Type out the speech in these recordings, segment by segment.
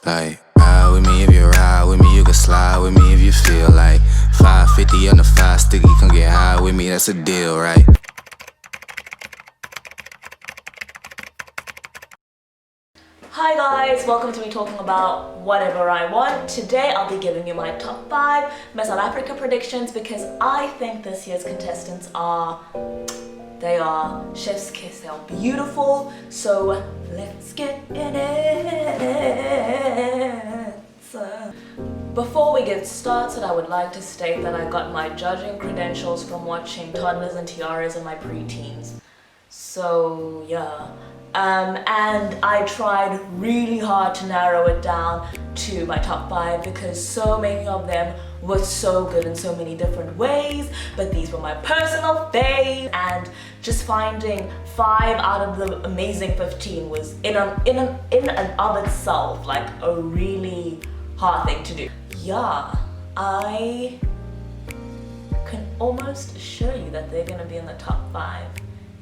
Like, ride with me if you ride with me, you can slide with me if you feel like 550 on the 5 sticky, come get high with me, that's a deal, right? Hi guys, welcome to me talking about whatever I want. Today I'll be giving you my top 5 Miss South Africa predictions because I think this year's contestants are chef's kiss, they are beautiful. So let's get in it. Before we get started, I would like to state that I got my judging credentials from watching Toddlers and Tiaras in my preteens. So yeah. And I tried really hard to narrow it down to my top 5 because so many of them were so good in so many different ways, but these were my personal faves, and just finding 5 out of the amazing 15 was in and of itself like a really hard thing to do. Yeah, I can almost assure you that they're gonna be in the top 5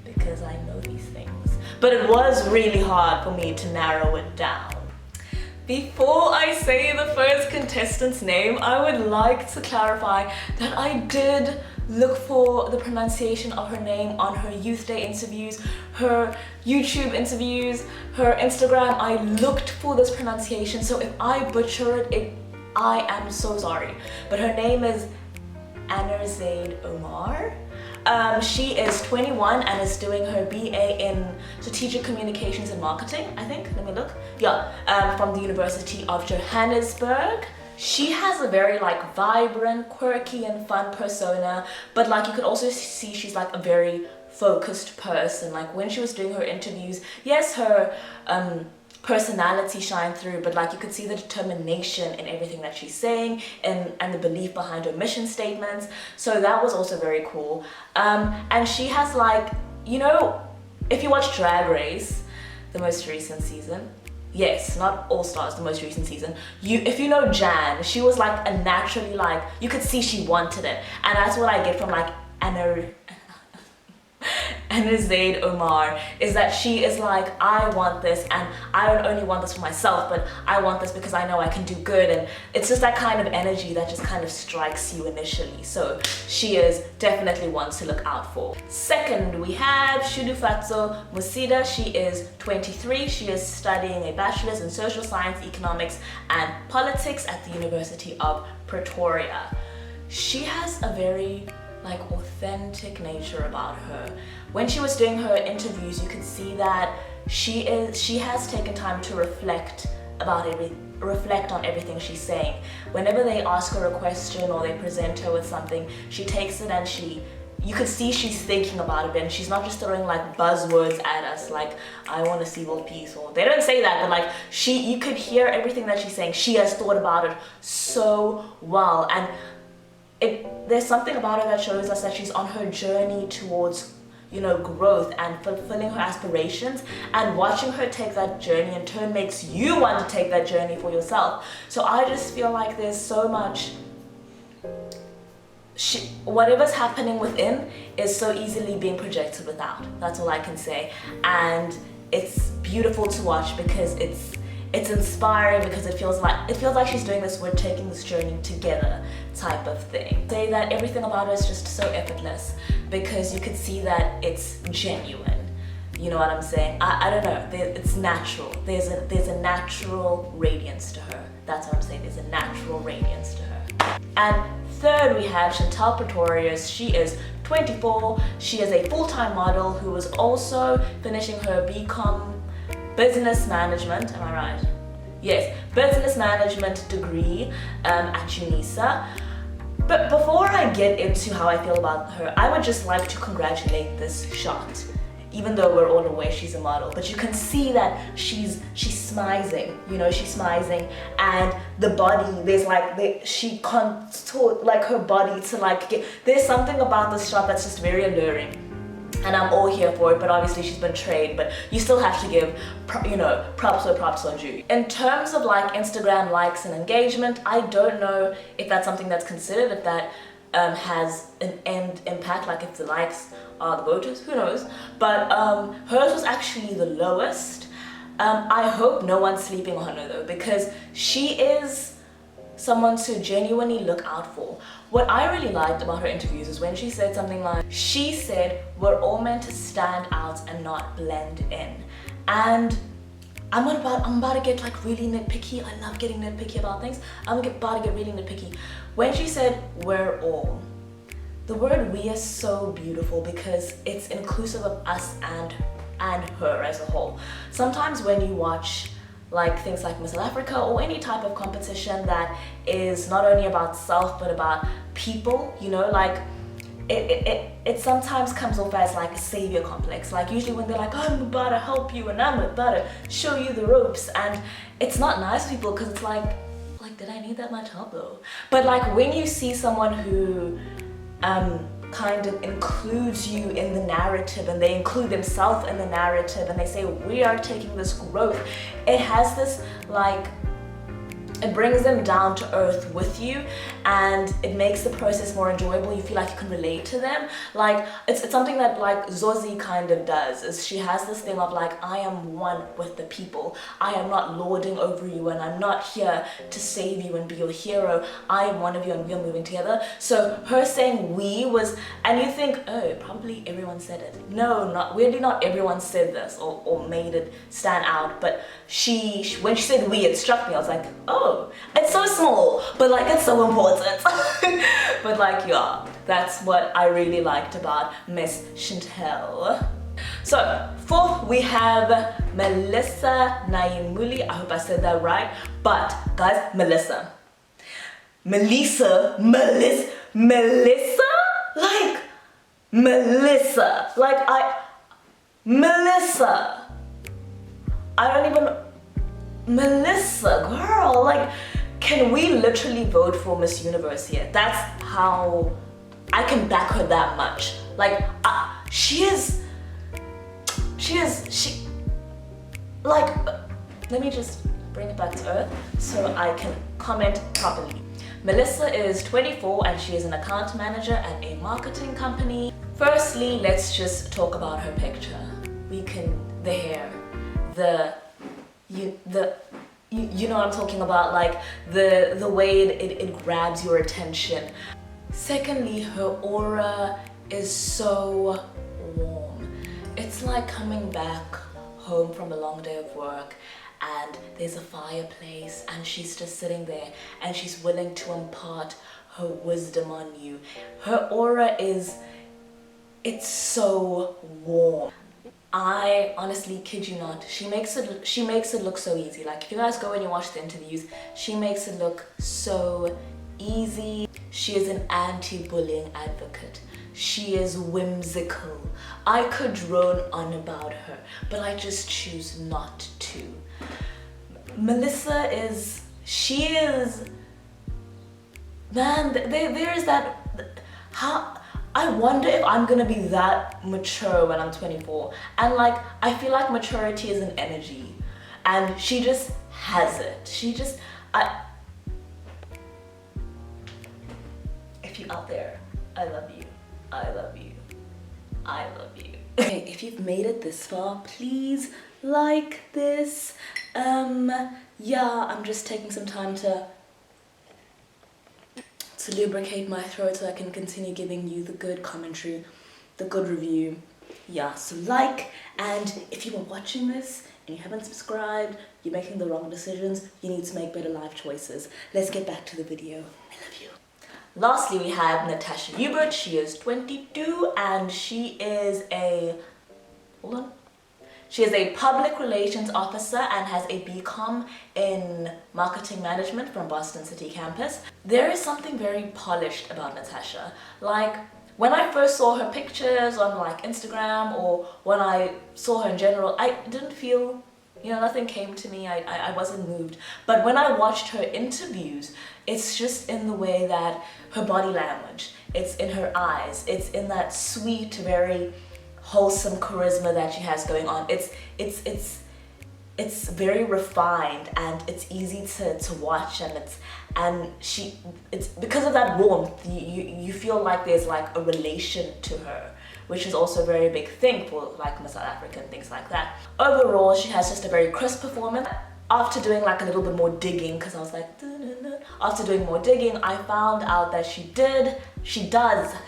because I know these things. But it was really hard for me to narrow it down. Before I say the first contestant's name, I would like to clarify that I did look for the pronunciation of her name on her Youth Day interviews, her YouTube interviews, her Instagram. I looked for this pronunciation, so if I butcher it, I am so sorry. But her name is Zade Omar. She is 21 and is doing her BA in Strategic Communications and Marketing, I think. Let me look. Yeah, from the University of Johannesburg. She has a very like vibrant, quirky and fun persona, but like you could also see she's like a very focused person. Like when she was doing her interviews, yes, her personality shine through, but like you could see the determination in everything that she's saying and the belief behind her mission statements. So that was also very cool. And she has like, you know, if you watch Drag Race, the most recent season, yes, not All Stars, the most recent season, if you know Jan, she was like a naturally like, you could see she wanted it, and that's what I get from like Zade Omar, is that she is like, I want this, and I don't only want this for myself, but I want this because I know I can do good. And it's just that kind of energy that just kind of strikes you initially. So she is definitely one to look out for. Second, we have Shudu Fatso Mossida. She is 23. She is studying a bachelor's in social science, economics and politics at the University of Pretoria. She has a very like authentic nature about her. When she was doing her interviews, you could see that she has taken time to reflect on everything she's saying. Whenever they ask her a question or they present her with something, she takes it and you could see she's thinking about it, and she's not just throwing like buzzwords at us like, I want to see world peace, or they don't say that, but like you could hear everything that she's saying. She has thought about it so well, and there's something about her that shows us that she's on her journey towards, you know, growth and fulfilling her aspirations, and watching her take that journey in turn makes you want to take that journey for yourself. So I just feel like there's so much, whatever's happening within is so easily being projected without. That's all I can say. And it's beautiful to watch because it's inspiring, because it feels like she's doing this, we're taking this journey together type of thing. Say that everything about her is just so effortless because you could see that it's genuine. You know what I'm saying? I don't know, it's natural. There's a natural radiance to her. That's what I'm saying, there's a natural radiance to her. And third, we have Chantal Pretorius. She is 24. She is a full-time model who is also finishing her BCom business management, am I right? Yes, business management degree at UNISA. But before I get into how I feel about her, I would just like to congratulate this shot. Even though we're all aware she's a model, but you can see that she's smizing, you know, she's smizing, and the body, there's like, she contoured like her body to like there's something about this shot that's just very alluring. And I'm all here for it, but obviously she's been trained, but you still have to give, you know, props where props are due. In terms of like Instagram likes and engagement, I don't know if that's something that's considered, if that has an end impact, like if the likes are the voters, who knows. But hers was actually the lowest. I hope no one's sleeping on her though, because she is someone to genuinely look out for. What I really liked about her interviews is when she said something like, she said, we're all meant to stand out and not blend in. And I'm about to get like really nitpicky. I love getting nitpicky about things. I'm about to get really nitpicky. When she said, we're all, the word we is so beautiful because it's inclusive of us and her as a whole. Sometimes when you watch like things like Miss South Africa or any type of competition that is not only about self but about people, you know, like it sometimes comes off as like a savior complex. Like usually when they're like, I'm about to help you and I'm about to show you the ropes, and it's not nice for people because it's like did I need that much help though? But like when you see someone who kind of includes you in the narrative, and they include themselves in the narrative, and they say we are taking this growth, it has this like, it brings them down to earth with you, and it makes the process more enjoyable. You feel like you can relate to them. Like it's something that like Zozi kind of does, is she has this thing of like, I am one with the people. I am not lording over you, and I'm not here to save you and be your hero. I am one of you and we are moving together. So her saying we was, and you think, oh, probably everyone said it. No, not weirdly, not everyone said this or made it stand out, but when she said we, it struck me. I was like, oh, it's so small, but like it's so important. But like, yeah, that's what I really liked about Miss Chantel. So fourth, we have Melissa Naimuli. I hope I said that right. But guys, Melissa, like Melissa, like Melissa. I don't even, Melissa, girl, like, can we literally vote for Miss Universe here? That's how I can back her that much. Like, like, let me just bring it back to earth so I can comment properly. Melissa is 24 and she is an account manager at a marketing company. Firstly, let's just talk about her picture. The hair, you know what I'm talking about, like the way it grabs your attention. Secondly, her aura is so warm. It's like coming back home from a long day of work and there's a fireplace and she's just sitting there and she's willing to impart her wisdom on you. Her aura it's so warm. I honestly kid you not, she makes it look so easy. Like if you guys go and you watch the interviews, she makes it look so easy. She is an anti-bullying advocate. She is whimsical. I could drone on about her, but I just choose not to. Melissa man, there is that, I wonder if I'm gonna be that mature when I'm 24. And like, I feel like maturity is an energy and she just has it. If you're out there, I love you. I love you. I love you. Okay, if you've made it this far, please like this. Yeah, I'm just taking some time to lubricate my throat so I can continue giving you the good commentary, the good review. Yeah, so like, and if you are watching this and you haven't subscribed, you're making the wrong decisions, you need to make better life choices. Let's get back to the video. I love you. Lastly, we have Natasha Hubert. She is 22 and she is a, she is a public relations officer and has a BCom in marketing management from Boston City campus. There is something very polished about Natasha. Like when I first saw her pictures on like Instagram or when I saw her in general, I didn't feel, nothing came to me. I wasn't moved. But when I watched her interviews, it's just in the way that her body language, it's in her eyes, it's in that sweet, very wholesome charisma that she has going on. It's very refined and it's easy to watch, and it's because of that warmth, you feel like there's like a relation to her, which is also a very big thing for like Miss South Africa and things like that. Overall, she has just a very crisp performance. After doing like a little bit more digging, because I was like, after doing more digging, I found out that she does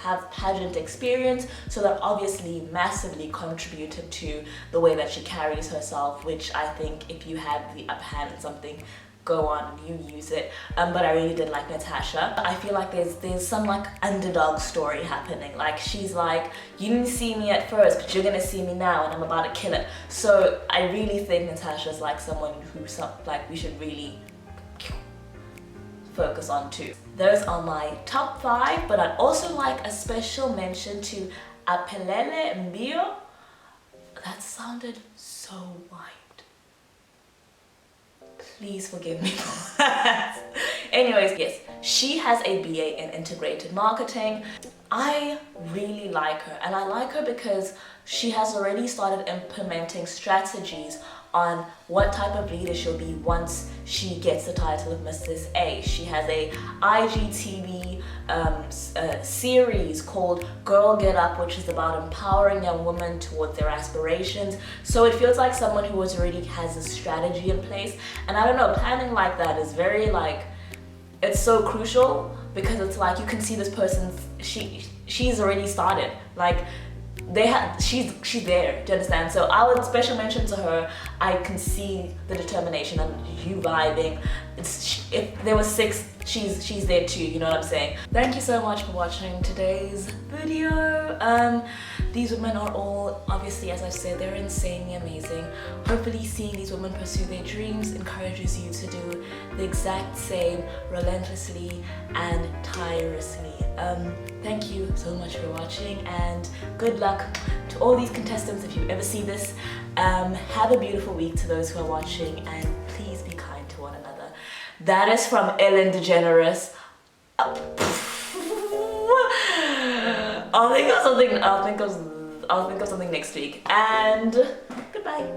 have pageant experience, so that obviously massively contributed to the way that she carries herself, which I think if you have the upper hand in something, go on and you use it. But I really did like Natasha. I feel like there's some like underdog story happening. Like she's like, you didn't see me at first, but you're gonna see me now and I'm about to kill it. So I really think Natasha's like someone who like we should really focus on too. Those are my top 5, but I'd also like a special mention to Apelele Mbio. That sounded so white. Please forgive me for that. Anyways, yes, she has a BA in integrated marketing. I really like her, and I like her because she has already started implementing strategies on what type of leader she'll be once she gets the title of Mrs. A. She has a IGTV series called Girl Get Up, which is about empowering young women towards their aspirations. So it feels like someone who already has a strategy in place. And I don't know, planning like that is very like, it's so crucial, because it's like you can see this person's, she's already started. Like she's there, do you understand? So I would special mention to her. I can see the determination and you vibing. If there was 6, she's there too, you know what I'm saying? Thank you so much for watching today's video. These women are all, obviously, as I said, they're insanely amazing. Hopefully seeing these women pursue their dreams encourages you to do the exact same relentlessly and tirelessly. Thank you so much for watching, and good luck to all these contestants if you ever see this. Have a beautiful week to those who are watching, and please be kind to one another. That is from Ellen DeGeneres. I'll think of something next week, and goodbye.